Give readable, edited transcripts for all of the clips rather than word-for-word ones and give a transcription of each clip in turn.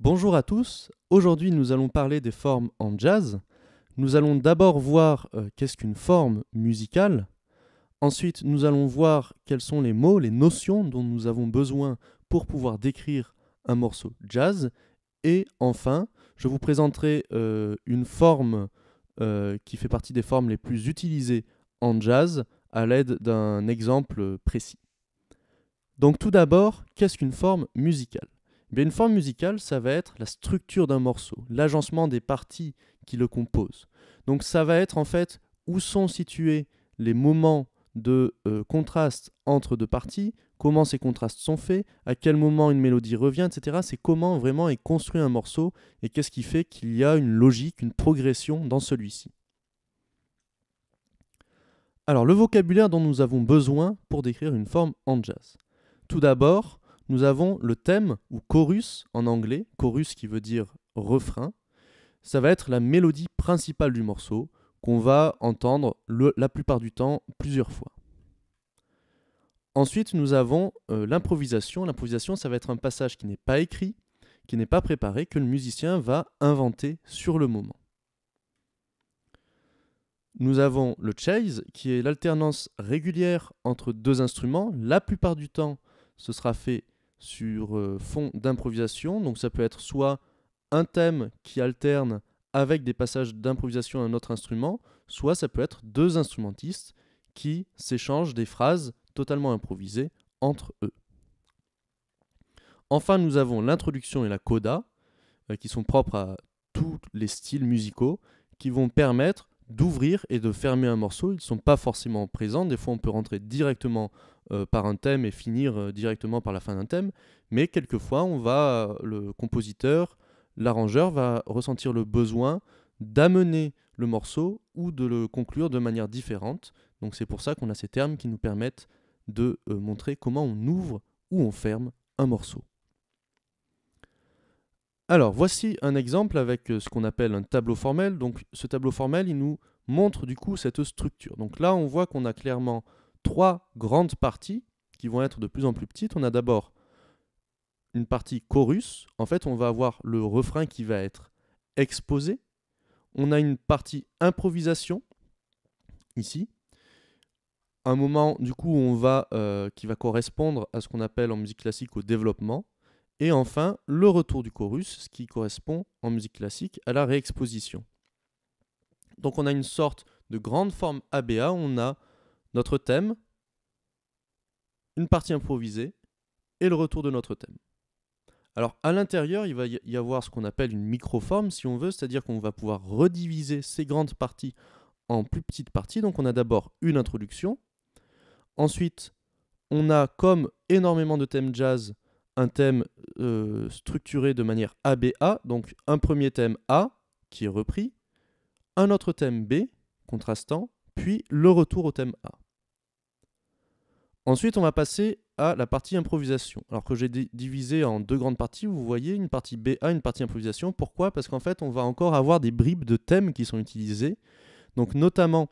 Bonjour à tous, aujourd'hui nous allons parler des formes en jazz. Nous allons d'abord voir qu'est-ce qu'une forme musicale. Ensuite nous allons voir quels sont les mots, les notions dont nous avons besoin pour pouvoir décrire un morceau jazz. Et enfin, je vous présenterai une forme qui fait partie des formes les plus utilisées en jazz à l'aide d'un exemple précis. Donc tout d'abord, qu'est-ce qu'une forme musicale ? Eh bien, une forme musicale, ça va être la structure d'un morceau, l'agencement des parties qui le composent. Donc ça va être en fait où sont situés les moments de contraste entre deux parties, comment ces contrastes sont faits, à quel moment une mélodie revient, etc. C'est comment vraiment est construit un morceau et qu'est-ce qui fait qu'il y a une logique, une progression dans celui-ci. Alors le vocabulaire dont nous avons besoin pour décrire une forme en jazz. Tout d'abord, nous avons le thème, ou chorus en anglais, chorus qui veut dire refrain. Ça va être la mélodie principale du morceau, qu'on va entendre la plupart du temps plusieurs fois. Ensuite, nous avons l'improvisation. L'improvisation, ça va être un passage qui n'est pas écrit, qui n'est pas préparé, que le musicien va inventer sur le moment. Nous avons le chase, qui est l'alternance régulière entre deux instruments. La plupart du temps, ce sera fait sur fond d'improvisation. Donc ça peut être soit un thème qui alterne avec des passages d'improvisation à un autre instrument, soit ça peut être deux instrumentistes qui s'échangent des phrases totalement improvisées entre eux. Enfin, nous avons l'introduction et la coda, qui sont propres à tous les styles musicaux, qui vont permettre d'ouvrir et de fermer un morceau. Ils ne sont pas forcément présents. Des fois, on peut rentrer directement par un thème et finir directement par la fin d'un thème. Mais quelquefois, le compositeur, l'arrangeur va ressentir le besoin d'amener le morceau ou de le conclure de manière différente. Donc c'est pour ça qu'on a ces termes qui nous permettent de montrer comment on ouvre ou on ferme un morceau. Alors, voici un exemple avec ce qu'on appelle un tableau formel. Donc, ce tableau formel, il nous montre du coup cette structure. Donc là, on voit qu'on a clairement trois grandes parties qui vont être de plus en plus petites. On a d'abord une partie chorus. En fait, on va avoir le refrain qui va être exposé. On a une partie improvisation, ici. Un moment, du coup, qui va correspondre à ce qu'on appelle en musique classique au développement. Et enfin, le retour du chorus, ce qui correspond en musique classique à la réexposition. Donc on a une sorte de grande forme ABA, on a notre thème, une partie improvisée et le retour de notre thème. Alors à l'intérieur, il va y avoir ce qu'on appelle une microforme, si on veut, c'est-à-dire qu'on va pouvoir rediviser ces grandes parties en plus petites parties. Donc on a d'abord une introduction, ensuite on a comme énormément de thèmes jazz, un thème structuré de manière ABA, donc un premier thème A qui est repris, un autre thème B contrastant, puis le retour au thème A. Ensuite, on va passer à la partie improvisation. Alors que j'ai divisé en deux grandes parties, vous voyez une partie BA, une partie improvisation. Pourquoi ? Parce qu'en fait, on va encore avoir des bribes de thèmes qui sont utilisés. Donc notamment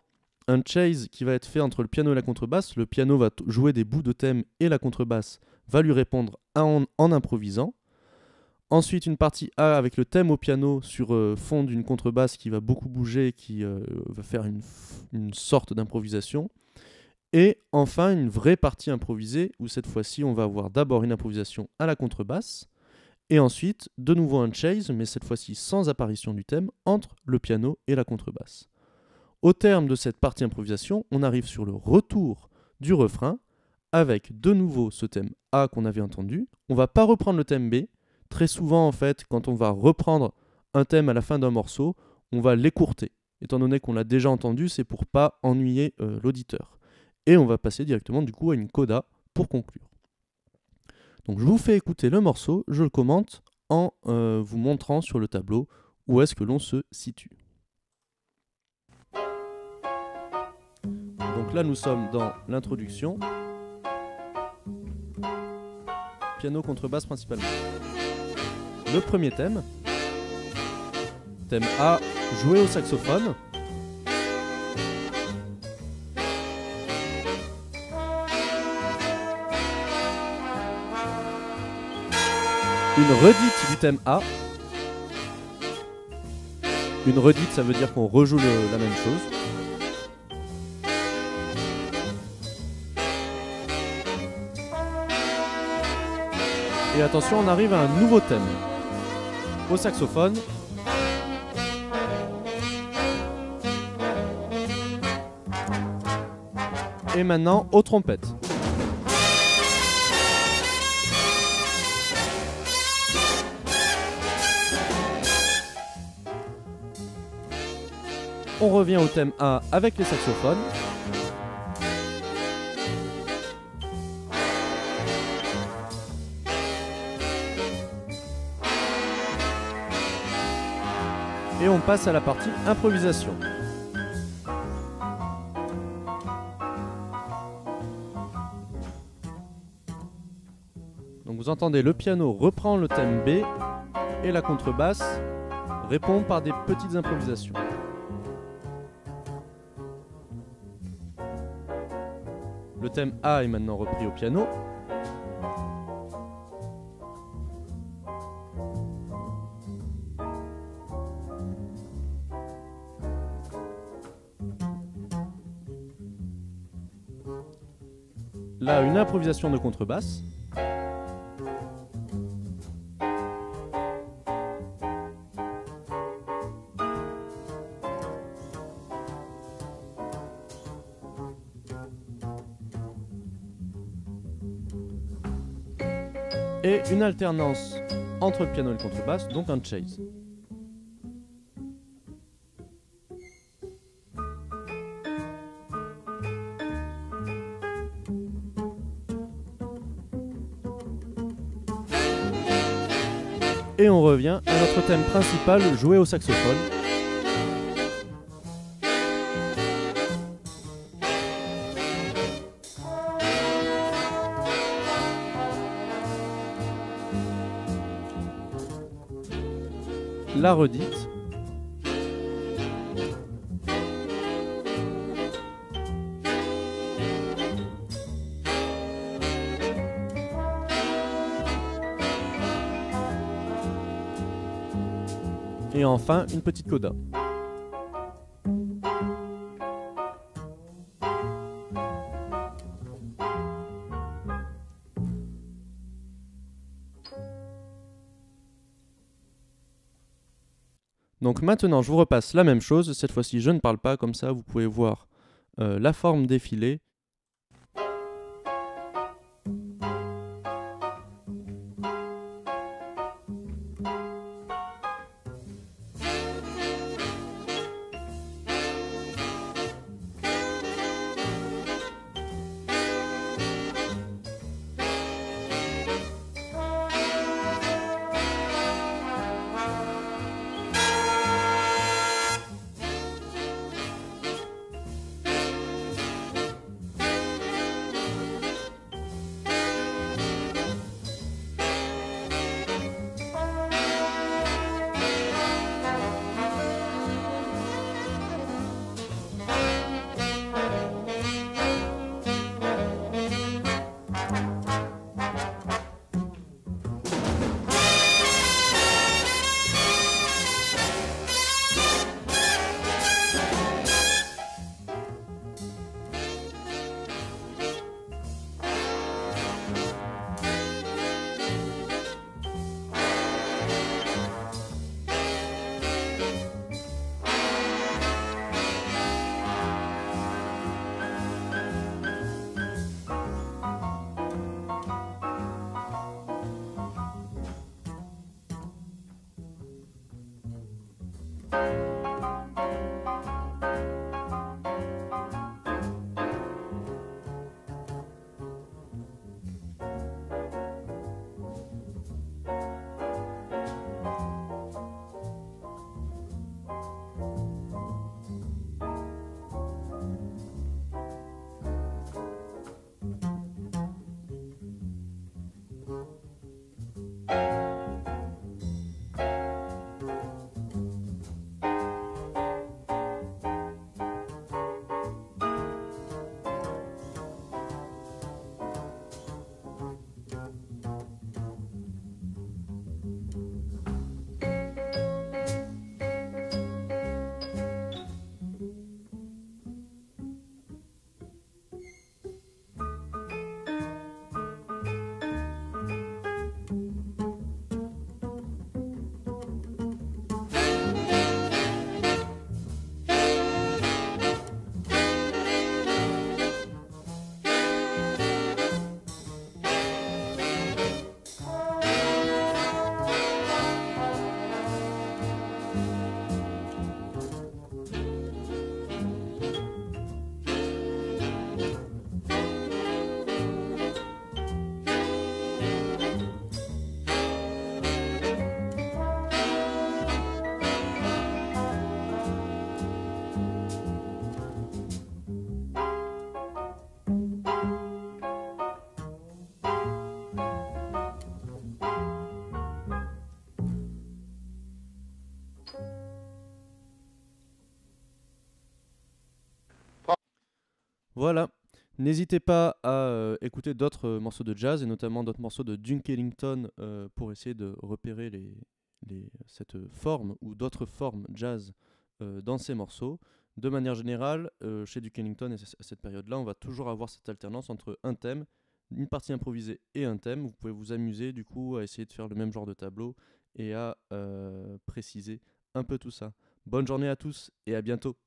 un chase qui va être fait entre le piano et la contrebasse. Le piano va jouer des bouts de thème et la contrebasse va lui répondre en improvisant. Ensuite, une partie A avec le thème au piano sur fond d'une contrebasse qui va beaucoup bouger, qui va faire une sorte d'improvisation. Et enfin, une vraie partie improvisée où cette fois-ci, on va avoir d'abord une improvisation à la contrebasse et ensuite, de nouveau un chase, mais cette fois-ci sans apparition du thème, entre le piano et la contrebasse. Au terme de cette partie improvisation, on arrive sur le retour du refrain avec de nouveau ce thème A qu'on avait entendu. On ne va pas reprendre le thème B. Très souvent, en fait, quand on va reprendre un thème à la fin d'un morceau, on va l'écourter. Étant donné qu'on l'a déjà entendu, c'est pour ne pas ennuyer l'auditeur. Et on va passer directement du coup à une coda pour conclure. Donc je vous fais écouter le morceau, je le commente en vous montrant sur le tableau où est-ce que l'on se situe. Donc là nous sommes dans l'introduction. Piano, contrebasse principalement. Le premier thème. Thème A, joué au saxophone. Une redite du thème A Une redite, ça veut dire qu'on rejoue la même chose. Et attention, on arrive à un nouveau thème. Au saxophone. Et maintenant aux trompettes. On revient au thème A avec les saxophones. Et on passe à la partie improvisation. Donc vous entendez le piano reprend le thème B et la contrebasse répond par des petites improvisations. Le thème A est maintenant repris au piano. Là, une improvisation de contrebasse. Et une alternance entre le piano et le contrebasse, donc un chase. Et on revient à notre thème principal, joué au saxophone. La redite. Et enfin, une petite coda. Donc maintenant, je vous repasse la même chose. Cette fois-ci, je ne parle pas, comme ça, vous pouvez voir la forme défiler. Voilà. N'hésitez pas à écouter d'autres morceaux de jazz et notamment d'autres morceaux de Duke Ellington pour essayer de repérer cette forme ou d'autres formes jazz dans ces morceaux. De manière générale, chez Duke Ellington et à cette période-là, on va toujours avoir cette alternance entre un thème, une partie improvisée et un thème. Vous pouvez vous amuser du coup à essayer de faire le même genre de tableau et à préciser un peu tout ça. Bonne journée à tous et à bientôt.